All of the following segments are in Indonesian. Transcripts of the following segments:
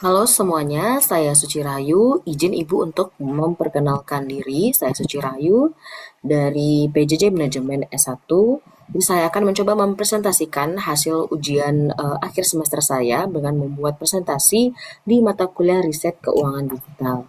Halo semuanya, saya Suci Rayu. Izin Ibu untuk memperkenalkan diri. Saya Suci Rayu dari PJJ Manajemen S1. Jadi saya akan mencoba mempresentasikan hasil ujian akhir semester saya dengan membuat presentasi di mata kuliah riset keuangan digital.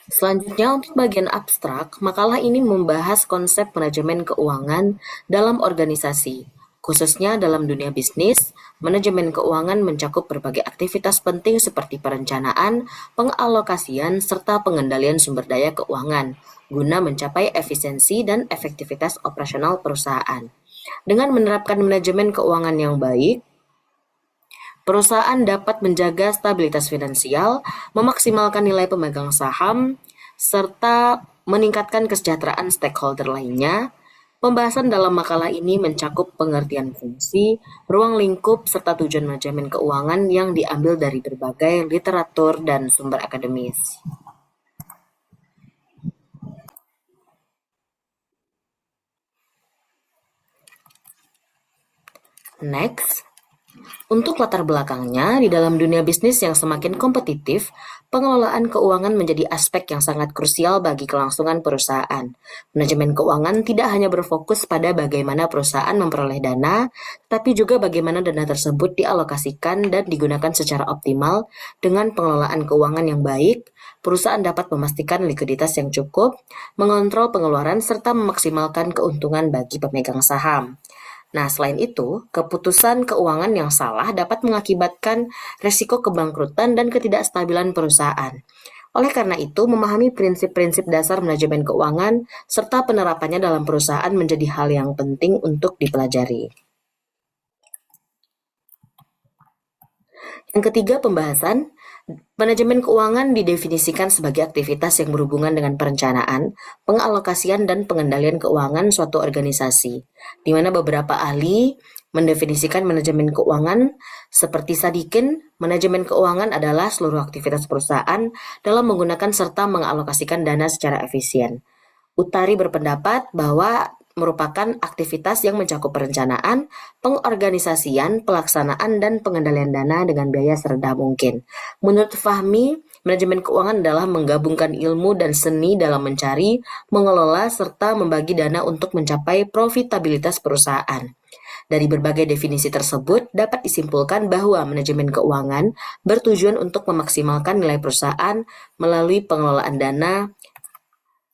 Selanjutnya untuk bagian abstrak, makalah ini membahas konsep manajemen keuangan dalam organisasi. Khususnya dalam dunia bisnis, manajemen keuangan mencakup berbagai aktivitas penting seperti perencanaan, pengalokasian, serta pengendalian sumber daya keuangan, guna mencapai efisiensi dan efektivitas operasional perusahaan. Dengan menerapkan manajemen keuangan yang baik, perusahaan dapat menjaga stabilitas finansial, memaksimalkan nilai pemegang saham, serta meningkatkan kesejahteraan stakeholder lainnya. Pembahasan dalam makalah ini mencakup pengertian fungsi, ruang lingkup, serta tujuan manajemen keuangan yang diambil dari berbagai literatur dan sumber akademis. Next. Untuk latar belakangnya, di dalam dunia bisnis yang semakin kompetitif, pengelolaan keuangan menjadi aspek yang sangat krusial bagi kelangsungan perusahaan. Manajemen keuangan tidak hanya berfokus pada bagaimana perusahaan memperoleh dana, tapi juga bagaimana dana tersebut dialokasikan dan digunakan secara optimal. Dengan pengelolaan keuangan yang baik, perusahaan dapat memastikan likuiditas yang cukup, mengontrol pengeluaran, serta memaksimalkan keuntungan bagi pemegang saham. Nah, selain itu, keputusan keuangan yang salah dapat mengakibatkan resiko kebangkrutan dan ketidakstabilan perusahaan. Oleh karena itu, memahami prinsip-prinsip dasar manajemen keuangan serta penerapannya dalam perusahaan menjadi hal yang penting untuk dipelajari. Yang ketiga, pembahasan. Manajemen keuangan didefinisikan sebagai aktivitas yang berhubungan dengan perencanaan, pengalokasian, dan pengendalian keuangan suatu organisasi, di mana beberapa ahli mendefinisikan manajemen keuangan seperti Sadikin. Manajemen keuangan adalah seluruh aktivitas perusahaan dalam menggunakan serta mengalokasikan dana secara efisien. Utari berpendapat bahwa merupakan aktivitas yang mencakup perencanaan, pengorganisasian, pelaksanaan, dan pengendalian dana dengan biaya serendah mungkin. Menurut Fahmi, manajemen keuangan adalah menggabungkan ilmu dan seni dalam mencari, mengelola, serta membagi dana untuk mencapai profitabilitas perusahaan. Dari berbagai definisi tersebut, dapat disimpulkan bahwa manajemen keuangan bertujuan untuk memaksimalkan nilai perusahaan melalui pengelolaan dana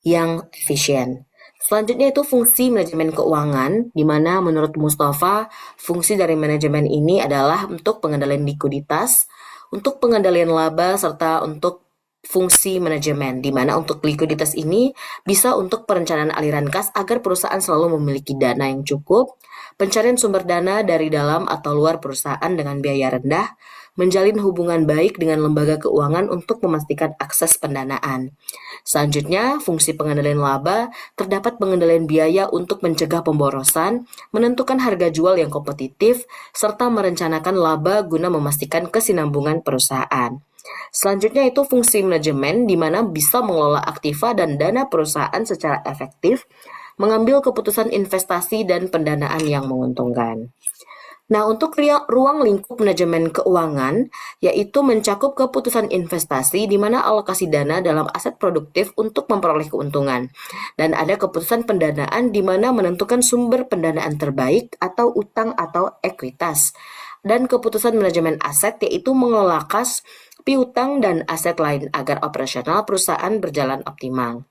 yang efisien. Selanjutnya itu fungsi manajemen keuangan, di mana menurut Mustafa, fungsi dari manajemen ini adalah untuk pengendalian likuiditas, untuk pengendalian laba, serta untuk fungsi manajemen, di mana untuk likuiditas ini bisa untuk perencanaan aliran kas agar perusahaan selalu memiliki dana yang cukup, pencarian sumber dana dari dalam atau luar perusahaan dengan biaya rendah, menjalin hubungan baik dengan lembaga keuangan untuk memastikan akses pendanaan. Selanjutnya, fungsi pengendalian laba, terdapat pengendalian biaya untuk mencegah pemborosan, menentukan harga jual yang kompetitif, serta merencanakan laba guna memastikan kesinambungan perusahaan. Selanjutnya itu fungsi manajemen di mana bisa mengelola aktiva dan dana perusahaan secara efektif, mengambil keputusan investasi dan pendanaan yang menguntungkan. Nah, untuk ruang lingkup manajemen keuangan, yaitu mencakup keputusan investasi di mana alokasi dana dalam aset produktif untuk memperoleh keuntungan. Dan ada keputusan pendanaan di mana menentukan sumber pendanaan terbaik atau utang atau ekuitas. Dan keputusan manajemen aset yaitu mengelola kas, piutang, dan aset lain agar operasional perusahaan berjalan optimal.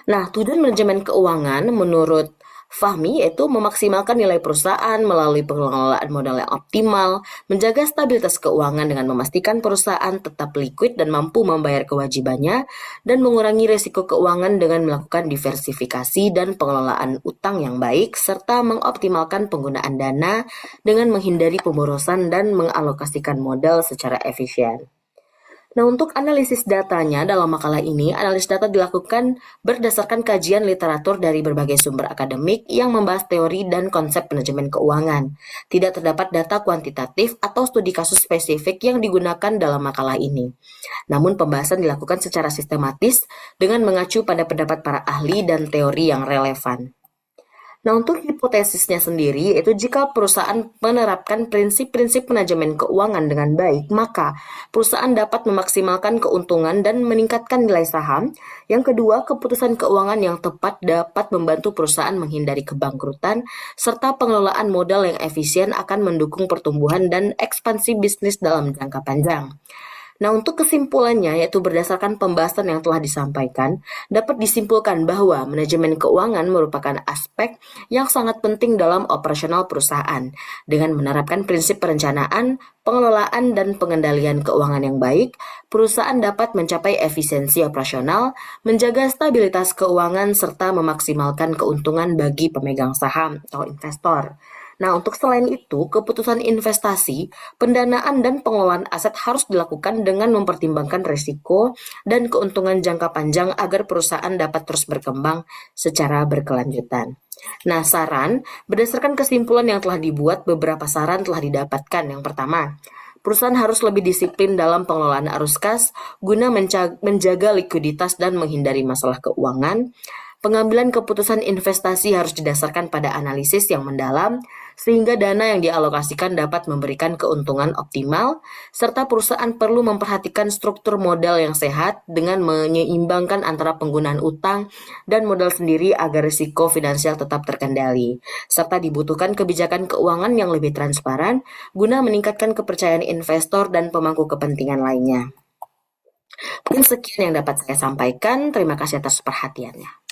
Nah, tujuan manajemen keuangan menurut Fahmi yaitu memaksimalkan nilai perusahaan melalui pengelolaan modal yang optimal, menjaga stabilitas keuangan dengan memastikan perusahaan tetap likuid dan mampu membayar kewajibannya, dan mengurangi risiko keuangan dengan melakukan diversifikasi dan pengelolaan utang yang baik, serta mengoptimalkan penggunaan dana dengan menghindari pemborosan dan mengalokasikan modal secara efisien. Nah, untuk analisis datanya dalam makalah ini, analisis data dilakukan berdasarkan kajian literatur dari berbagai sumber akademik yang membahas teori dan konsep manajemen keuangan. Tidak terdapat data kuantitatif atau studi kasus spesifik yang digunakan dalam makalah ini. Namun, pembahasan dilakukan secara sistematis dengan mengacu pada pendapat para ahli dan teori yang relevan. Nah, untuk hipotesisnya sendiri, yaitu jika perusahaan menerapkan prinsip-prinsip manajemen keuangan dengan baik, maka perusahaan dapat memaksimalkan keuntungan dan meningkatkan nilai saham. Yang kedua, keputusan keuangan yang tepat dapat membantu perusahaan menghindari kebangkrutan, serta pengelolaan modal yang efisien akan mendukung pertumbuhan dan ekspansi bisnis dalam jangka panjang. Nah, untuk kesimpulannya, yaitu berdasarkan pembahasan yang telah disampaikan, dapat disimpulkan bahwa manajemen keuangan merupakan aspek yang sangat penting dalam operasional perusahaan. Dengan menerapkan prinsip perencanaan, pengelolaan, dan pengendalian keuangan yang baik, perusahaan dapat mencapai efisiensi operasional, menjaga stabilitas keuangan, serta memaksimalkan keuntungan bagi pemegang saham atau investor. Nah, untuk selain itu, keputusan investasi, pendanaan, dan pengelolaan aset harus dilakukan dengan mempertimbangkan risiko dan keuntungan jangka panjang agar perusahaan dapat terus berkembang secara berkelanjutan. Nah, berdasarkan kesimpulan yang telah dibuat, beberapa saran telah didapatkan. Yang pertama, perusahaan harus lebih disiplin dalam pengelolaan arus kas guna menjaga likuiditas dan menghindari masalah keuangan. Pengambilan keputusan investasi harus didasarkan pada analisis yang mendalam, sehingga dana yang dialokasikan dapat memberikan keuntungan optimal, serta perusahaan perlu memperhatikan struktur modal yang sehat dengan menyeimbangkan antara penggunaan utang dan modal sendiri agar risiko finansial tetap terkendali, serta dibutuhkan kebijakan keuangan yang lebih transparan guna meningkatkan kepercayaan investor dan pemangku kepentingan lainnya. Mungkin sekian yang dapat saya sampaikan. Terima kasih atas perhatiannya.